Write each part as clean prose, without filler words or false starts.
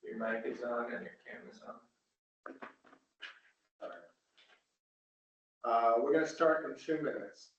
Your mic is on and your camera's on. We're gonna start in 2 minutes.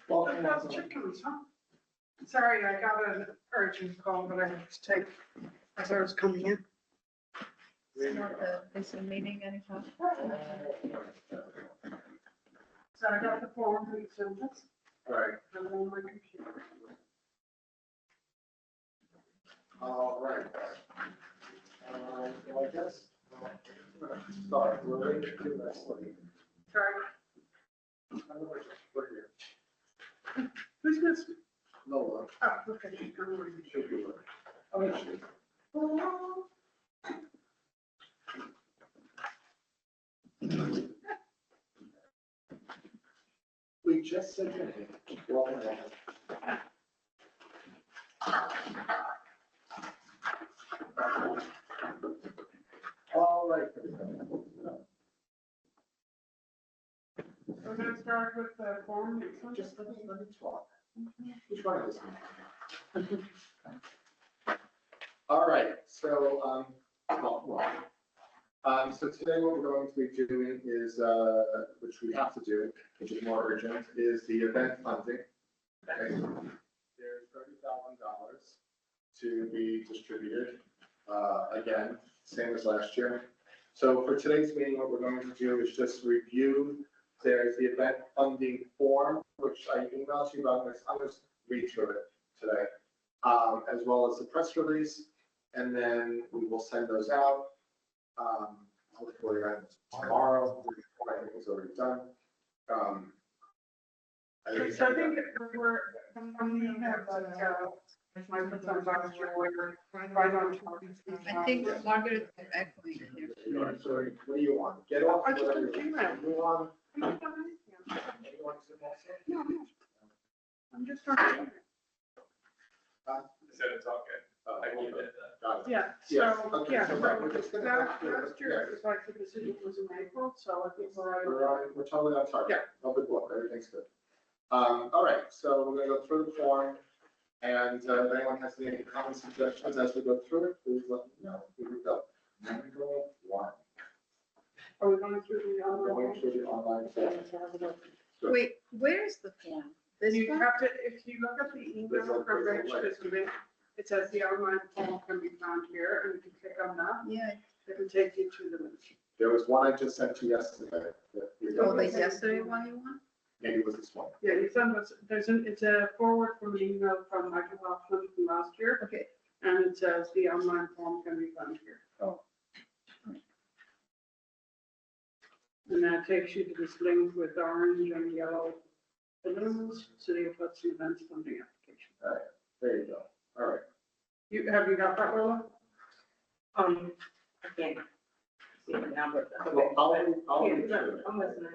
Welcome. That's chickens, huh? Sorry, I got an urgent call, but I had to take as I was coming in. Is the meeting anytime? So I got the form and sent it, All right, and then on my computer. all right. So I guess, start, we're ready to do this. Sorry, We're here. who's this? Lola, Oh, okay. I'm ready. should be with. Oh, yeah, she is. We just said your name. Welcome. All right. We're gonna start with the form. Just let me talk. Which one is it? All right, so, so today what we're going to be doing is, which we have to do, which is more urgent, is the event funding. Okay. There's $30,000 to be distributed, again, same as last year. So for today's meeting, what we're going to do is just review. There's the event funding form, which I emailed you about. I'm going to read through it today, as well as the press release, and then we will send those out. Hopefully around tomorrow. I think it's already done. So I think we're, we have, my concern about we're right on top. I think that Margaret is echoing here. Sorry, what do you want? Get off. I just whatever don't you do that. You want? I'm not done anything. Anyone to say? No, no. I'm just talking. Is that it's all good? I can get that. Got it. Yeah, Yes, so, okay, yeah, so so we're just gonna last go through it. year, it was like the decision was in April, so I think we're right. We're totally on target. Yeah. No big whoop, everything's good. All right, so we're gonna go through the form, and if anyone has any comments, suggestions as we go through it, please let me know. Here we go. Number one, Are we going through the going other? through the online form. Wait, where's the form? This You one? have to, if you look at the email from Rich this week, it says the online form can be found here, and if you click on that, Yeah. it will take you to the link. There was one I just sent you yesterday. that we Oh, got. the yesterday one you want? Maybe it was this one. Yeah, you send us, it's a forward from an email from Michael Hoffman from last year, Okay. and it says the online form can be found here. Oh. And that takes you to this link with orange and yellow balloons, City of Hudson Events Funding Application. There you go. All right. Have you got that, Lola? I can't see it now, but. Well, I'll read Yeah, through no, it. I'm listening.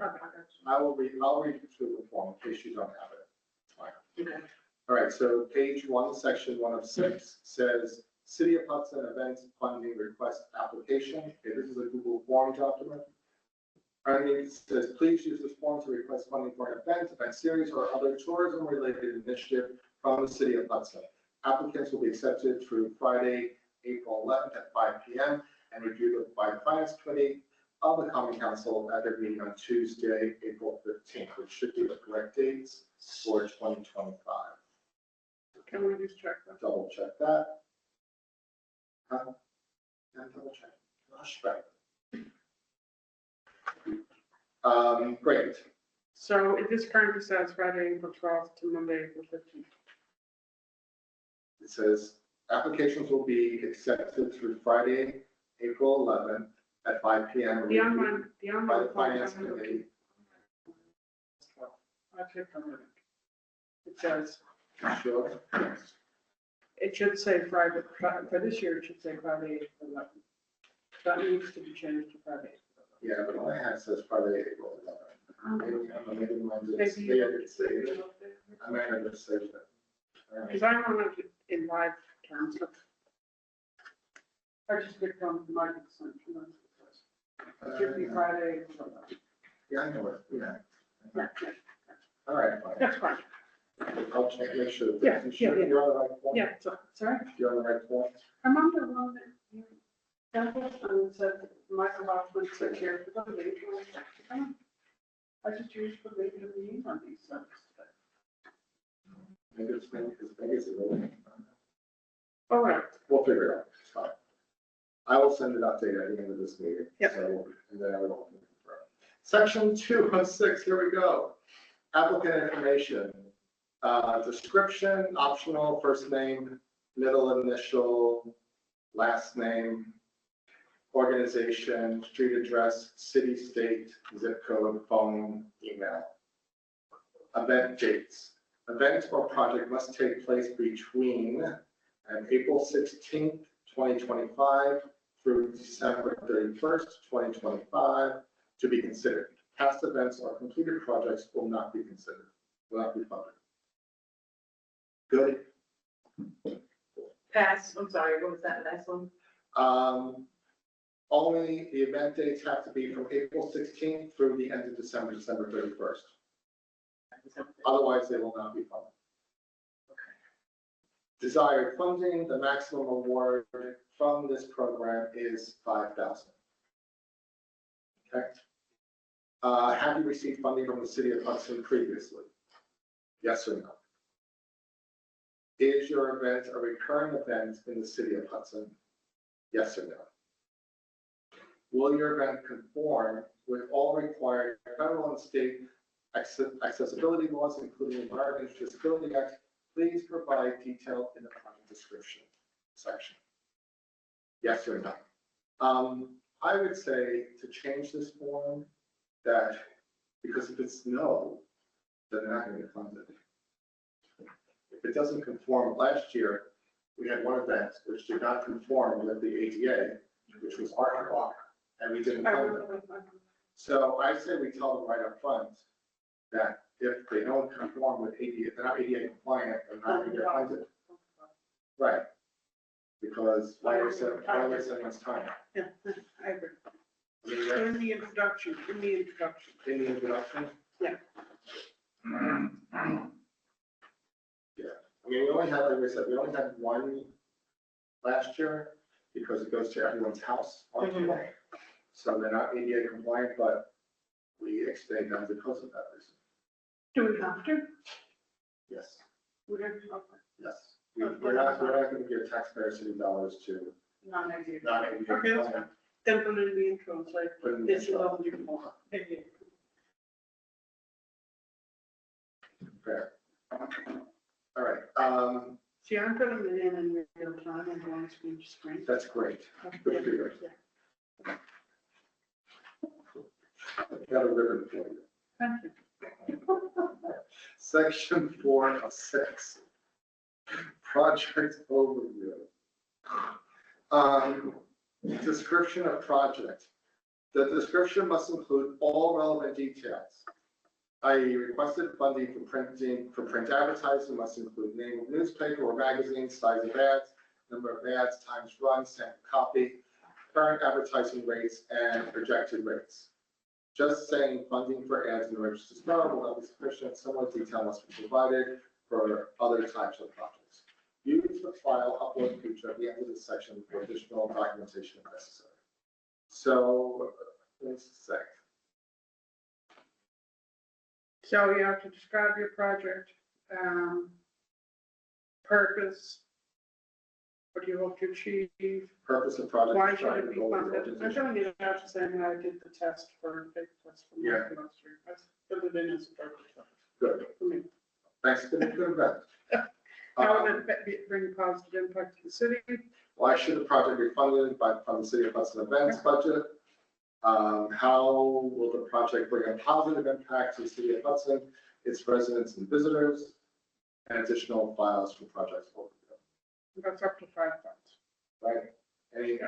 I'll read through the form in case you don't have it. It's fine. Okay. All right, so page one, section 1 of 6 says, City of Hudson Events Funding Request Application. Okay, this is a Google form document. And it says, please use this form to request funding for an event series, or other tourism-related initiative from the City of Hudson. Applicants will be accepted through Friday, April 11th at 5 p.m. and reviewed by the Finance Committee of the Common Council at their meeting on Tuesday, April 15th, which should be the correct dates for 2025. Can we just check that? Double check that. And double check. Gosh, right. Great. So this currently says Friday, April 12th to Monday, April 15th. It says applications will be accepted through Friday, April 11th at 5 p.m. The online By the form Finance doesn't look- Committee. I clicked on it. It says, Sure. it should say Friday, for this year, it should say Friday, April 11th. That needs to be changed to Friday. Yeah, but my hat says Friday, April 11th. Maybe mine didn't Maybe say you it, didn't say it. I might have just saved it. All right. Because I'm on it in live terms. I just clicked on the microphone. It should be Friday. April 11th. Yeah, I know it, yeah. Yeah, yeah, All right, fine. that's fine. I'll check, make sure. that- Yeah, you sure yeah. You're on the right form? Yeah, so, sorry. You're on the right form? I'm on the one that you, and it said Michael Hoffman said here, for the late one. I just used the late of the meeting on these subjects. Maybe it's a really. All right, We'll figure it out. It's fine. I will send an update at the end of this meeting. Yep. So, and then I will. Section 2 of 6, here we go. Applicant information. Description, optional, first name, middle initial, last name, organization, street address, city, state, zip code, phone, email. Event dates. Event or project must take place between April 16th, 2025 through December 31st, 2025 to be considered. Past events or completed projects will not be considered, will not be funded. Good. Pass, I'm sorry, what was that last one? Only the event dates have to be from April 16th through the end of December 31st. Otherwise, they will not be funded. Desired funding, the maximum award from this program is $5,000. Okay. Have you received funding from the city of Hudson previously? Yes or no? Is your event a recurring event in the city of Hudson? Yes or no? Will your event conform with all required federal and state accessibility laws, including the Americans with Disabilities Act? Please provide detail in the project description section. Yes or no? I would say to change this form that, because if it's no, then they're not going to get funded. If it doesn't conform, last year, we had one event which did not conform with the ADA, which was Art Walk, and we didn't fund it. So I say we tell them right up front that if they don't conform with ADA, they're not ADA compliant, they're not going to get funded. Right. Because why waste anyone's time? Yeah, I agree. I mean, that's In the introduction. in the introduction. Yeah. Yeah, I mean, we only had, like I said, we only had one last year because it goes to everyone's house. So they're not ADA compliant, but we extend them because of that reason. Do we have to? Yes, We don't, okay. yes. We're not going to give taxpayer city dollars to Non-ADA. non-ADA Okay, that's fine. compliant. Then put it in the intro, it's like, Put it in the this is intro. all you can want. ADA. Fair. All right, See, I'm putting it in real time and on screen to screen. that's great. Good for you. Yeah. I've got a ribbon for you. Thank you. Section 4 of 6. Project overview. Description of project. The description must include all relevant details. I.e. requested funding for print advertising must include name of newspaper or magazine, size of ads, number of ads, times run, sample copy, current advertising rates, and projected rates. Just saying funding for ads in the Register Star will not be sufficient. Similar detail must be provided for other types of projects. Use the file upload feature at the end of this section for additional documentation if necessary. So, let's say. So you have to describe your project, purpose, what do you hope to achieve, Purpose of project. why should described it be in bold funded? I letters. don't need to have to say, I did the test for, take the test for Yeah. market last year. That's put it in as a purpose Good. for me. Thanks for the good event. How would it bring positive impact to the city? Why should the project be funded from the City of Hudson events budget? How will the project bring a positive impact to the City of Hudson, its residents and visitors, and additional files for projects overview? That's up to 5 funds. Right? Any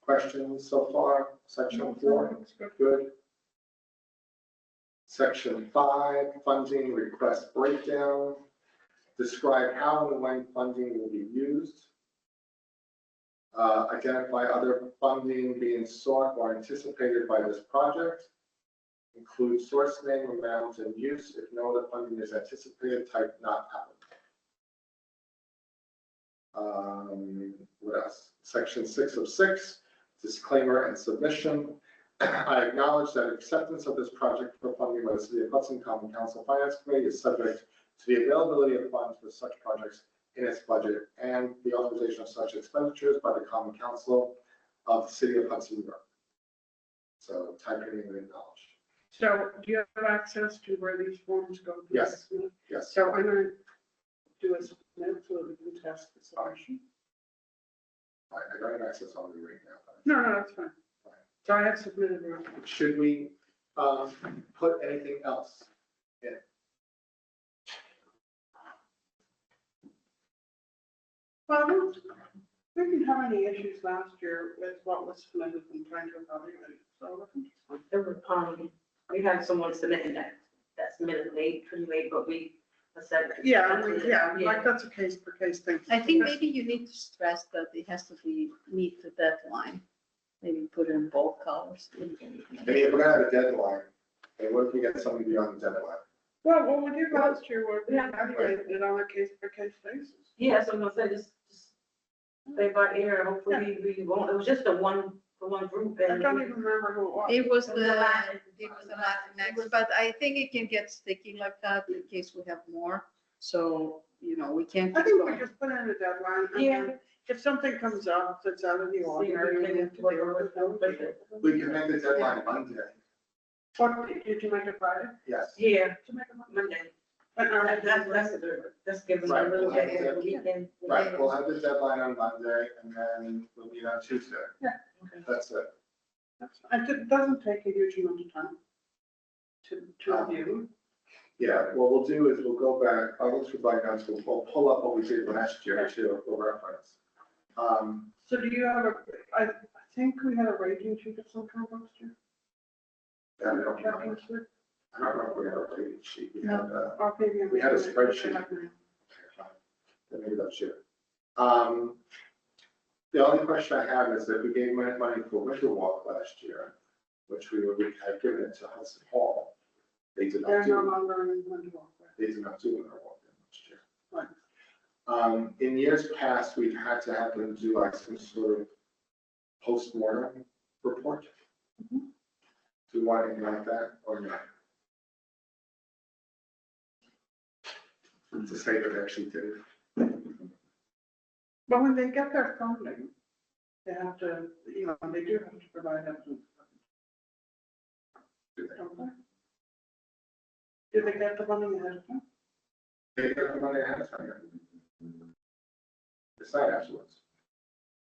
questions so far? Section 4, That's good. good. Section 5, funding request breakdown. Describe how and when funding will be used. Identify other funding being sought or anticipated by this project. Include source name, amount, and use. If no other funding is anticipated, type not applicable. What else? Section 6 of 6, disclaimer and submission. I acknowledge that acceptance of this project for funding by the City of Hudson Common Council Finance Committee is subject to the availability of funds for such projects in its budget and the authorization of such expenditures by the Common Council of the City of Hudson, New York. So type your name and acknowledge. So do you have access to where these forms go? to? Yes. Yes. So I'm going to do a submit so we can test the solution. I don't have access on it right now. No, that's fine. So I have submitted one. Should we put anything else in? Well, we didn't have any issues last year with what was submitted and trying to evaluate it. So There were, we had someone submitting that submitted late, pretty late, but we said. like that's a case per case thing. I think maybe you need to stress that it has to meet the deadline. Maybe put it in bold colors. I mean, if we're gonna have a deadline, and what if we get something beyond the deadline? Well, what we did last year was we Yeah. evaluated it on a case by case basis. Yeah, so I'm gonna say, just play by ear, hopefully we won't, it was just the one group I and. don't even remember who it was. It was It was the, the Latin. it was the Latinx, but I think it can get sticky like that in case we have more. So, you know, we can't. I keep think we going. just put in a deadline, and Yeah. then if something comes up that's out of the See ordinary, if we we have can to work deal with with it. it. We can make the deadline Monday, What, did you make it Friday? yes. Yeah, To make it Monday? Monday, But, that's giving Right, them a little we'll bit have of a weekend. Right, we'll have the deadline on Monday and then we'll meet on Tuesday. Okay. That's it. It doesn't take a huge amount of time to review. Yeah, what we'll do is we'll go back, I'll go through by notes, we'll pull up what we did last year too, for reference. So do you have I think we had a rating sheet of some kind last year. I don't remember if we had a rating sheet. We had, Or maybe. We had a spreadsheet. Maybe that's it. The only question I have is that we gave money for Winter Walk last year, which we had given it to Hudson Hall. They did They're not no do, longer in Winter Walk. they did not do Winter Walk last year. Right. In years past, we've had to have them do like some sort of post-mortem report. Do you want anything like that or not? To say that they actually did it. But when they get their funding, they have to, you know, they do have to provide evidence. Do they? Don't they? Do they get the money ahead of time? They got the money ahead of time. It's not afterwards.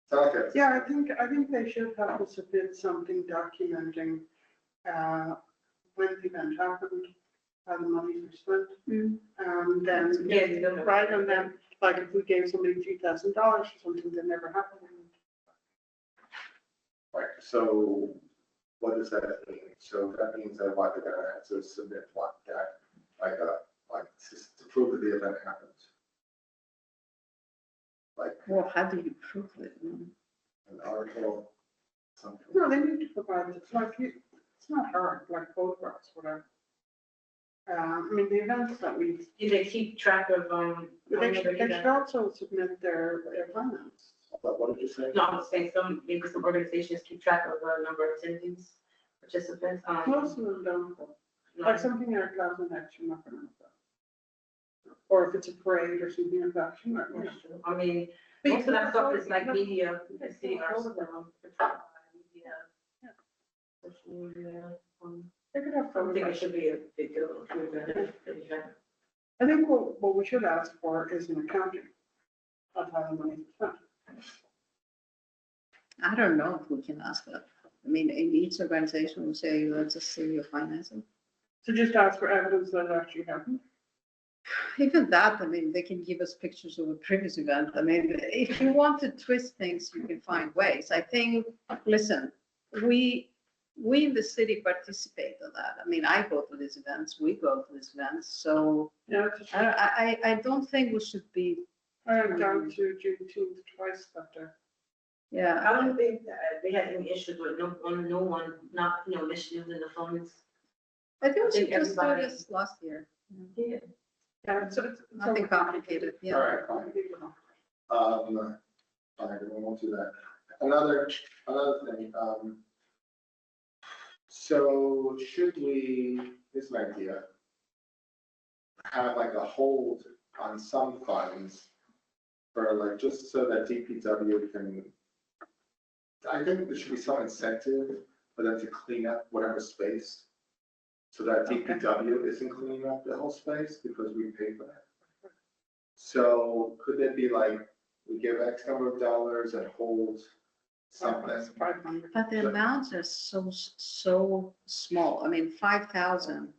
It's not like that. Yeah, I think they should have to submit something documenting, when the event happened, how the money was spent. Then, Yeah, you don't know. right, and then, like, if we gave somebody $3,000 for something that never happened. Right, so what does that mean? So that means that what they're gonna have to submit what that, like to prove that the event happened. Like Well, how do you prove it? an article, something. No, they need to provide, it's like, it's not hard, like photographs, whatever. I mean, the events that we, Do they keep track of, they should also submit their finance. But what did you say? No, I'm saying maybe some organizations keep track of the number of attendees, participants. Most of them don't, no. like something like Thousand X, you're not gonna have that. Or if it's a parade or something like that, you're not gonna have that. I mean, But most of that stuff is like you media, you can see our Yeah. media. Social media, They could have I don't think it photographs. should be a big deal. to event. I think what we should ask for is an accounting of how the money is spent. I don't know if we can ask that. I mean, in each organization will say, let's just see your financing. So just ask for evidence that it actually happened. Even that, I mean, they can give us pictures of a previous event. I mean, if you want to twist things, you can find ways. I think, listen, we in the city participate in that. I mean, I go to these events, we go to these events. So Yeah, it's a- I don't think we should be, I went down to Juneteenth twice that day. yeah. I don't think that they had any issues with no one not, misusing the funds. I think we I think should just do everybody- this last year. Yeah. Yeah, it's Nothing complicated, All yeah. right, fine. Fine, we won't do that. Another thing, so should we, here's an idea. Have like a hold on some funds for like, just so that DPW can. I think there should be some incentive for them to clean up whatever space. So that DPW isn't cleaning up the whole space because we pay for that. So could it be like, we give X number of dollars and hold something? 500. But the amounts are so small. I mean, 5,000.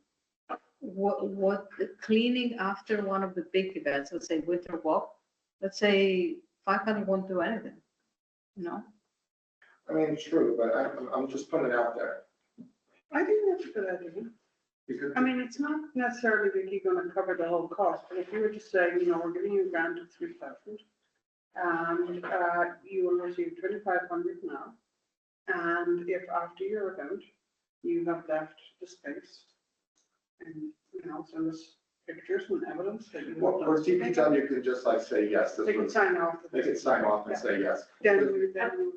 What the cleaning after one of the big events, let's say Winter Walk, let's say 500 won't do anything, you know? I mean, true, but I'm just putting it out there. I think that's a good idea. Because I mean, it's not necessarily that you're gonna cover the whole cost, but if you were to say, we're giving you a grant of 3,000, and you will receive 2,500 now, and if after your event, you have left the space, and send us pictures and evidence that you. Or DPW can just like say, yes, this They can was, sign off. they can sign off and say yes. Then we will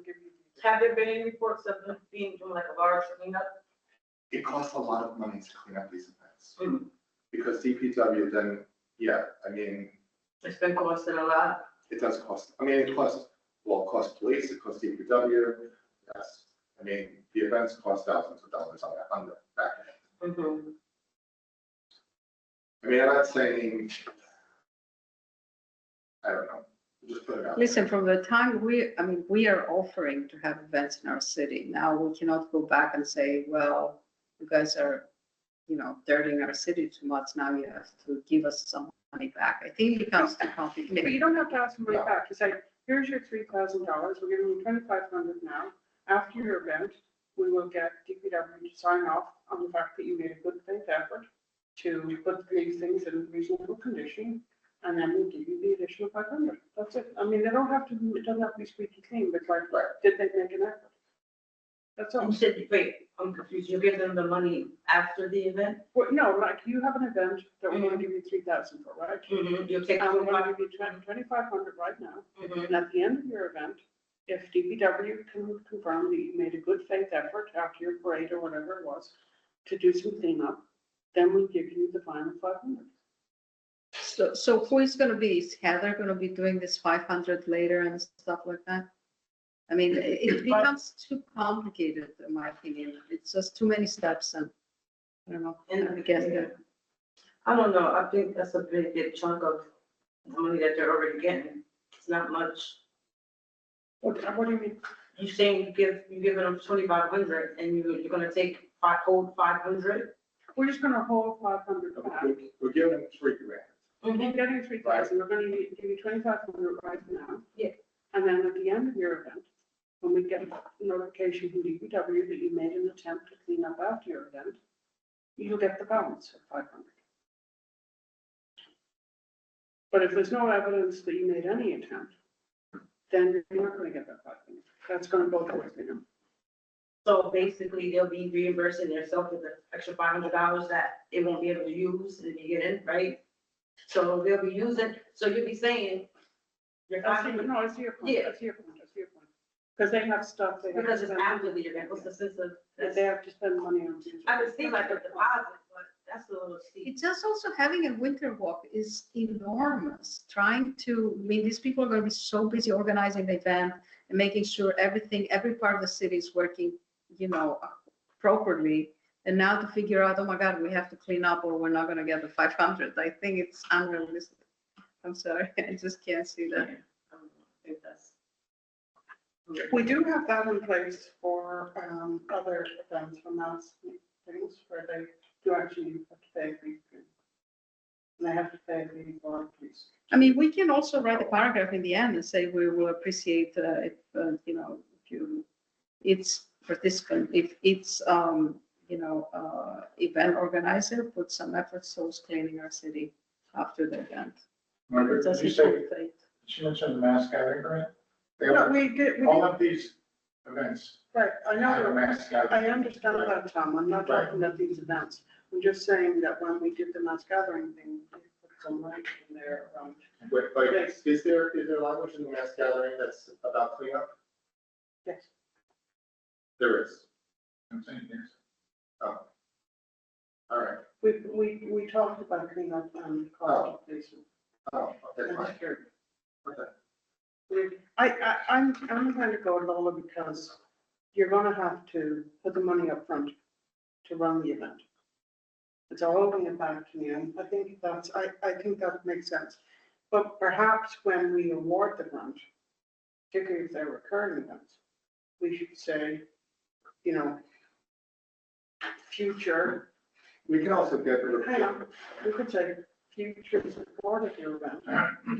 give you. Have there been any reports of them being doing like a large cleanup? It costs a lot of money to clean up these events. Mhm. Because DPW then, yeah, I mean, It's been costing a lot. it does cost, I mean, it costs police, it costs DPW, yes. I mean, the events cost thousands of dollars on the back end. Mm-hmm. I mean, I'm not saying, I don't know, just put it out. Listen, from the time we are offering to have events in our city. Now we cannot go back and say, well, you guys are, dirtying our city too much. Now you have to give us some money back. I think it becomes too But you complicated. don't have to ask for money back. You say, here's your $3,000. We're giving you $2,500 now. After your event, we will get DPW to sign off on the fact that you made a good faith effort to put these things in reasonable condition, and then we'll give you the additional 500. That's it. I mean, it doesn't have to be squeaky clean, but like, Right. did they make an effort? That's all. You said, wait, I'm confused. You give them the money after the event? Well, no, like you have an event that we want to give you 3,000 for, right? Mm-hmm. You'll take And we're going to 25. give you 2,500 right now. Mhm. And at the end of your event, if DPW can confirm that you made a good faith effort after your parade or whatever it was to do some cleanup, then we give you the final 500. So who is going to be? Is Heather going to be doing this 500 later and stuff like that? I mean, it becomes too complicated, in my opinion. It's just too many steps and, I don't know. And I guess that. I don't know. I think that's a big chunk of the money that they're already getting. It's not much. What do you mean? You saying you're giving them 2,500 and you're gonna take hold 500? We're just going to hold 500 back. We're giving them $3,000. We're getting 3,000. We're going to give you 2,500 right now. Yeah. And then at the end of your event, when we get notification from DPW that you made an attempt to clean up after your event, you'll get the balance of 500. But if there's no evidence that you made any attempt, then you're not going to get that 500. That's going to go towards the end. So basically, they'll be reimbursing themselves with the extra $500 that they won't be able to use in the beginning, right? So they'll be using, so you'll be saying, you're I see, 500, no, I see your point. Yeah. I see your point. Because they have stuff. They have because to it's spend- after the event, what's the sense of? that They have to spend money on. I can see like a deposit, but that's a little steep. It's just also having a winter walk is enormous. Trying to, these people are going to be so busy organizing the event and making sure every part of the city is working, properly. And now to figure out, oh my God, we have to clean up or we're not going to get the 500. I think it's unrealistic. I'm sorry, I just can't see that. I think that's. We do have that in place for other events from mass things where they do actually have to pay a fee. And they have to pay a fee for police. We can also write a paragraph in the end and say we will appreciate if it's participant, if it's, event organizer, put some efforts towards cleaning our city after the event. Margaret, It did you doesn't say, complicate. she mentioned the mass gathering grant? They No, all, we did, all of these events right, I have a know, mass gathering. I understand that, Tom, I'm not talking about these events. I'm just saying that when we did the mass gathering thing, we put some language in there around. But is there language in the mass gathering that's about cleanup? Yes. There is. I'm saying yes. Oh. All right. We talked about cleanup and cost of police. Oh, okay, and fine. security. Okay. I'm going to go lower because you're gonna have to put the money up front to run the event. It's all holding it back to me, and I think that makes sense. But perhaps when we award the grant, particularly if they're recurring events, we should say, future, We can also get rid of. hang on, we could say future support of your event.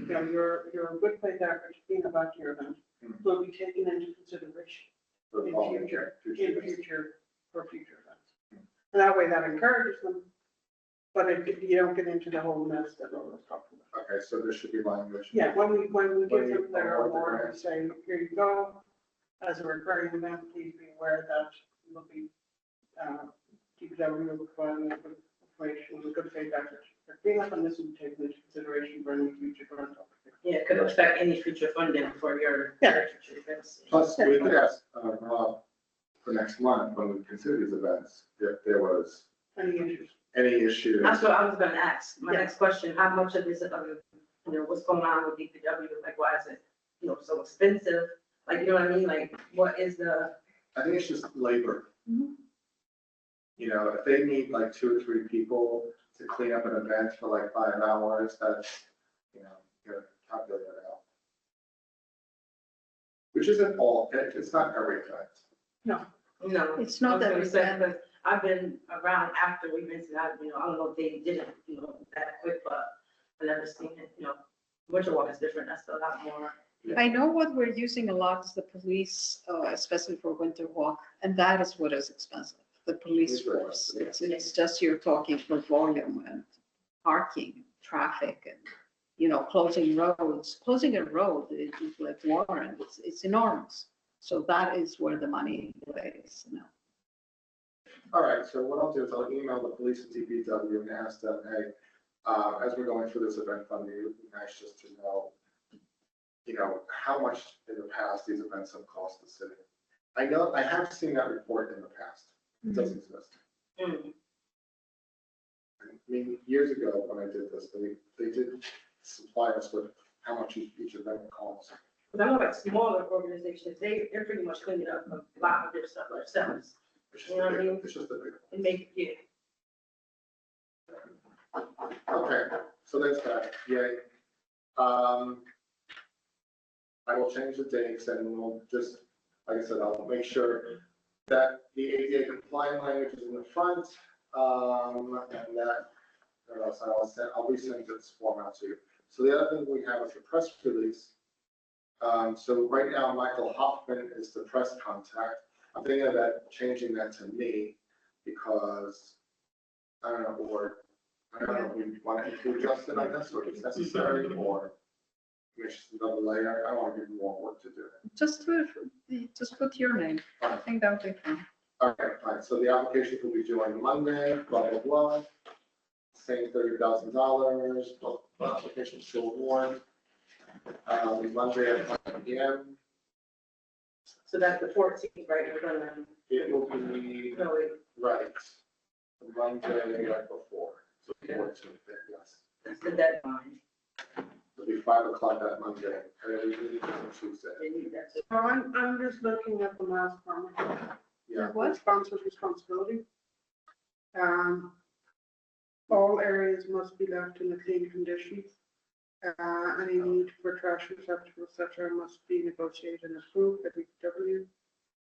Your good faith effort to clean up after your event will be taken into consideration for in all future, future. for future events. And that way that encourages them, but you don't get into the whole mess that Laura was talking about. Okay, so there should be language. Yeah, when we give you them their award the award, grant. we say, here you go, as a recurring event, please be aware that will be, DPW will provide information on the good faith take that, clean up on this and take into consideration for any future grant application. Yeah, it could affect any future funding for your Yeah. future events. Plus, we could ask, Rob, for next month, when we consider these events, if there was Any issues? any issues. That's what I was gonna ask. My Yeah. next question, how much of this, what's going on with DPW? Like, why is it, so expensive? Like, you know what I mean? Like, what is the, I think it's just labor. Mhm. You know, if they need like 2 or 3 people to clean up an event for like 5 hours, that's, you gotta calculate that out. Which isn't all, it's not every event. no? It's not I was that gonna say, event. 'cause I've been around after we rented out, I don't know if they did it, that quick, but I've never seen it, Winter Walk is different. That's a lot more. I know what we're using a lot is the police, especially for winter walk, and that is what is expensive, the police It's very force. expensive, It's just you're talking for volume and parking, traffic and, closing roads. Closing a road is like Warren, it's enormous. So that is where the money is, All right, so what I'll do is I'll email the police and DPW and ask them, hey, as we're going through this event funding, it would be nice just to know, how much in the past these events have cost the city. I know, I have seen that report in the past. It does exist. Mm. I mean, years ago when I did this, they did supply us with how much each event costs. But I know like smaller organizations, they're pretty much cleaning up a lot of their stuff themselves It's You know what I mean? It's just a big. and make it, yeah. Okay, so that's that, yay. I will change the dates and we'll just, like I said, I'll make sure that the ADA compliant language is in the front, and that, or else I'll resend this form out to you. So the other thing we have is the press release. So right now, Michael Hoffman is the press contact. I'm thinking about changing that to me because, I don't know, if we want to include Justin on this or if it's necessary or it's just another layer. I want to give you more work to do. just put your name. I think that would be fine. Okay, fine. So the application will be due on Monday, blah, blah, blah. Same $30,000, application to award. Monday at 5 p.m. So that's the 14th, right? We're gonna, It will be, no, wait, right, Monday right before. So 14th, yes. that's the deadline. It'll be 5 o'clock that Monday, and then we can meet on Tuesday. They need that. So I'm just looking at the mask permit. Yeah, What sponsors responsibility? All areas must be left in a clean condition. Any need for trash receptacle, et cetera, must be negotiated and approved by DPW.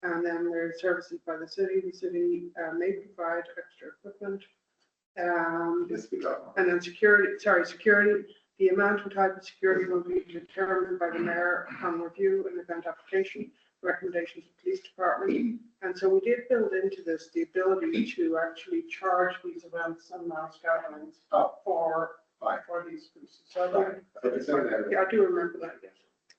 And then there's services by the city may provide extra equipment. yes, we go. And then security, the amount and type of security will be determined by the mayor upon review and event application, recommendations of police department. And so we did build into this the ability to actually charge these events and mass gatherings for these pieces. So I do remember that, yes.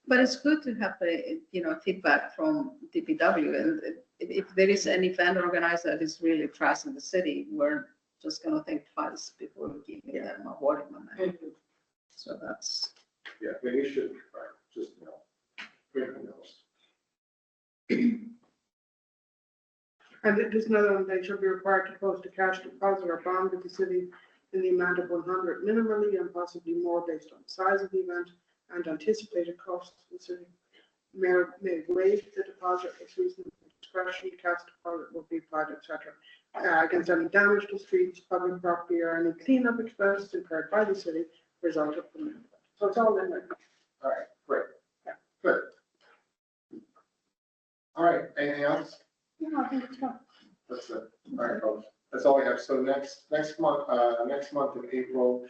But it's good to have the, feedback from DPW. And if there is any event organizer that is really trashing the city, we're just going to think twice before giving them awarding them. So that's. Yeah, I mean, you should, right, just, who knows? And there's another one, they shall be required to post a cash deposit or bond with the city in the amount of 100 minimally and possibly more based on the size of the event and anticipated costs of the city. Mayor may waive the deposit if reasonable discretion, cash deposit will be applied, etc. Against any damage to streets, public property, or any cleanup expenses incurred by the city resulting from the event. So it's all in there. All right, great. Yeah. Good. All right, anything else? Yeah, I think it's fine. That's it. All right, folks. That's all we have. So next month in April,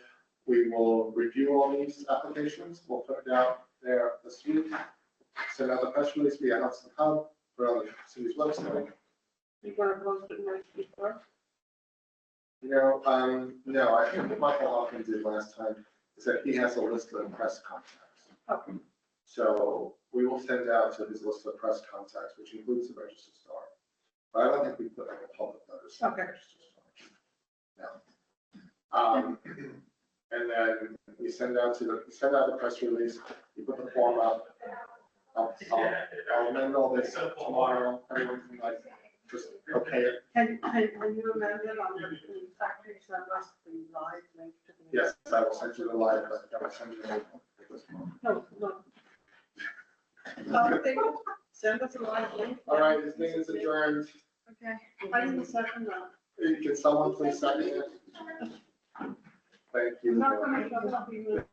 we will review all these applications. We'll put it out there this week. Send out the press release via Hudson Hub, put it on the city's website. You want to post it next week, right? No, I think what Michael Hoffman did last time is that he has a list of press contacts. Okay. So we will send out to his list of press contacts, which includes the Register Star. But I don't think we put like a public notice. Okay. No. And then we send out the press release, you put the form up. I'll amend all this tomorrow, everyone can like, just okay it. Can you amend it on the factory send us the live link to the? Yes, I will send you the live, I will send you the. No. Send us a live link. All right, this thing is adjourned. Okay. I didn't second that. Can someone please second it? Thank you. I'm not gonna shut up even.